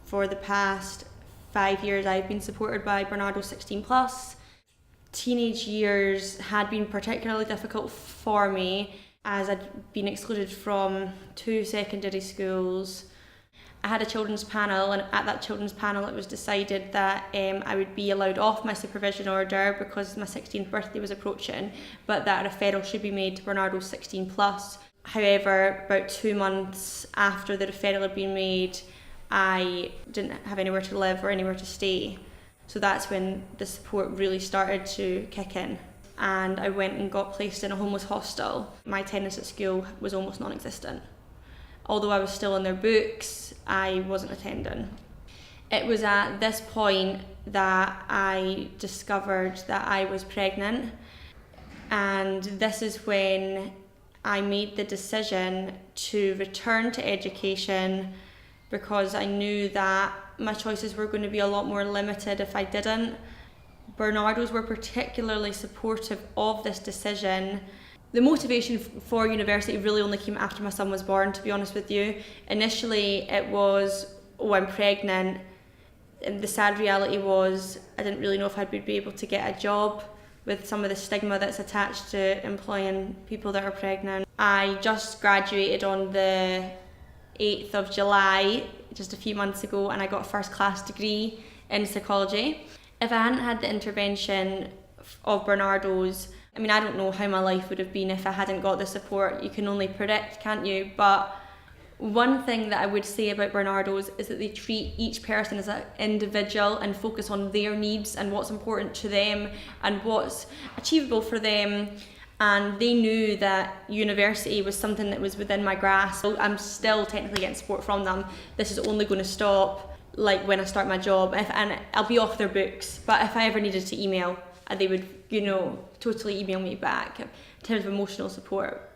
For the past 5 years, I've been supported by Barnardo 16+. Teenage years had been particularly difficult for me as I'd been excluded from 2 secondary schools. I had a children's panel, and at that children's panel it was decided that I would be allowed off my supervision order because my 16th birthday was approaching, but that a referral should be made to Barnardo 16+. However, about 2 months after the referral had been made, I didn't have anywhere to live or anywhere to stay. So that's when the support really started to kick in. And I went and got placed in a homeless hostel. My attendance at school was almost non-existent. Although I was still in their books, I wasn't attending. It was at this point that I discovered that I was pregnant, and this is when I made the decision to return to education because I knew that my choices were going to be a lot more limited if I didn't. Barnardos were particularly supportive of this decision. The motivation for university really only came after my son was born, to be honest with you. Initially it was, oh, I'm pregnant. And the sad reality was I didn't really know if I'd be able to get a job with some of the stigma that's attached to employing people that are pregnant. I just graduated on the 8th of July, just a few months ago, and I got a first class degree in psychology. If I hadn't had the intervention of Barnardo's, I mean, I don't know how my life would have been if I hadn't got the support. You can only predict, can't you? But one thing that I would say about Barnardo's is that they treat each person as an individual and focus on their needs and what's important to them and what's achievable for them. And they knew that university was something that was within my grasp. I'm still technically getting support from them. This is only going to stop like when I start my job, and I'll be off their books. But if I ever needed to email, they would, totally email me back in terms of emotional support.